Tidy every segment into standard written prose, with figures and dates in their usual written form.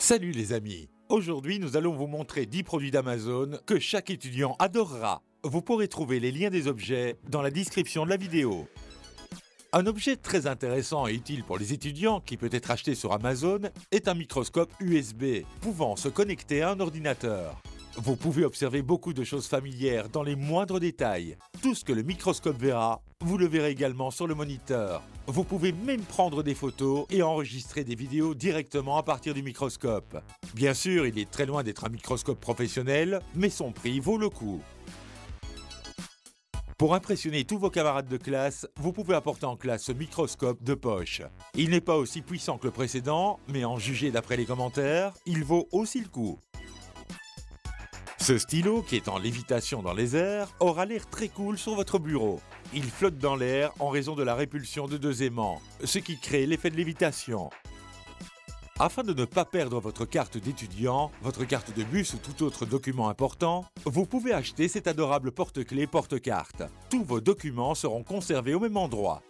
Salut les amis! Aujourd'hui, nous allons vous montrer 10 produits d'Amazon que chaque étudiant adorera. Vous pourrez trouver les liens des objets dans la description de la vidéo. Un objet très intéressant et utile pour les étudiants qui peut être acheté sur Amazon est un microscope USB pouvant se connecter à un ordinateur. Vous pouvez observer beaucoup de choses familières dans les moindres détails. Tout ce que le microscope verra, vous le verrez également sur le moniteur. Vous pouvez même prendre des photos et enregistrer des vidéos directement à partir du microscope. Bien sûr, il est très loin d'être un microscope professionnel, mais son prix vaut le coup. Pour impressionner tous vos camarades de classe, vous pouvez apporter en classe ce microscope de poche. Il n'est pas aussi puissant que le précédent, mais en juger d'après les commentaires, il vaut aussi le coup. Ce stylo, qui est en lévitation dans les airs, aura l'air très cool sur votre bureau. Il flotte dans l'air en raison de la répulsion de deux aimants, ce qui crée l'effet de lévitation. Afin de ne pas perdre votre carte d'étudiant, votre carte de bus ou tout autre document important, vous pouvez acheter cet adorable porte-clés porte-carte. Tous vos documents seront conservés au même endroit.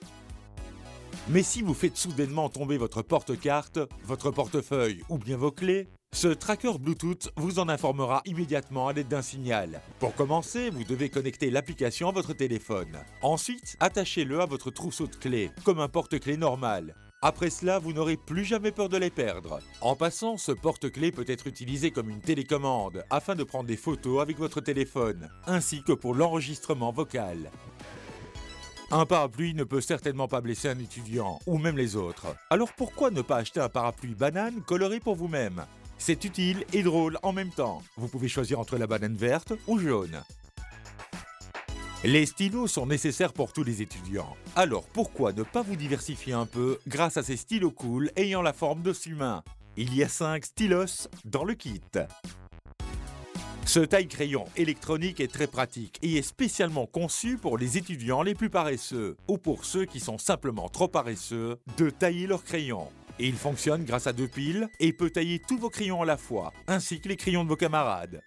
Mais si vous faites soudainement tomber votre porte-carte, votre portefeuille ou bien vos clés, ce tracker Bluetooth vous en informera immédiatement à l'aide d'un signal. Pour commencer, vous devez connecter l'application à votre téléphone. Ensuite, attachez-le à votre trousseau de clés, comme un porte-clés normal. Après cela, vous n'aurez plus jamais peur de les perdre. En passant, ce porte-clés peut être utilisé comme une télécommande afin de prendre des photos avec votre téléphone, ainsi que pour l'enregistrement vocal. Un parapluie ne peut certainement pas blesser un étudiant, ou même les autres. Alors pourquoi ne pas acheter un parapluie banane coloré pour vous-même? C'est utile et drôle en même temps. Vous pouvez choisir entre la banane verte ou jaune. Les stylos sont nécessaires pour tous les étudiants. Alors pourquoi ne pas vous diversifier un peu grâce à ces stylos cool ayant la forme d'os humain? Il y a 5 stylos dans le kit. Ce taille-crayon électronique est très pratique et est spécialement conçu pour les étudiants les plus paresseux ou pour ceux qui sont simplement trop paresseux de tailler leurs crayons. Et il fonctionne grâce à 2 piles et peut tailler tous vos crayons à la fois, ainsi que les crayons de vos camarades.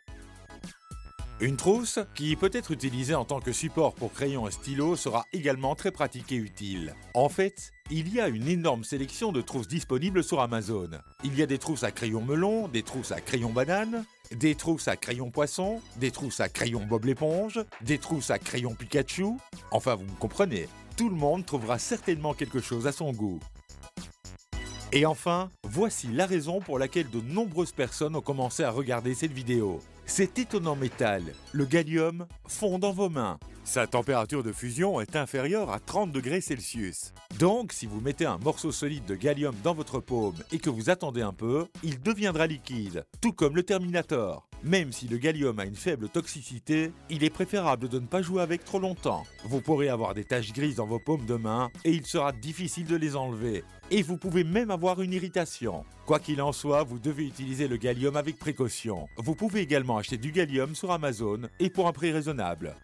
Une trousse, qui peut être utilisée en tant que support pour crayons et stylos, sera également très pratique et utile. En fait, il y a une énorme sélection de trousses disponibles sur Amazon. Il y a des trousses à crayon melon, des trousses à crayon banane, des trousses à crayon poisson, des trousses à crayon Bob l'éponge, des trousses à crayon Pikachu. Enfin, vous me comprenez, tout le monde trouvera certainement quelque chose à son goût. Et enfin, voici la raison pour laquelle de nombreuses personnes ont commencé à regarder cette vidéo. Cet étonnant métal, le gallium, fond dans vos mains. Sa température de fusion est inférieure à 30 degrés Celsius. Donc, si vous mettez un morceau solide de gallium dans votre paume et que vous attendez un peu, il deviendra liquide, tout comme le Terminator. Même si le gallium a une faible toxicité, il est préférable de ne pas jouer avec trop longtemps. Vous pourrez avoir des taches grises dans vos paumes de main et il sera difficile de les enlever. Et vous pouvez même avoir une irritation. Quoi qu'il en soit, vous devez utiliser le gallium avec précaution. Vous pouvez également acheter du gallium sur Amazon et pour un prix raisonnable.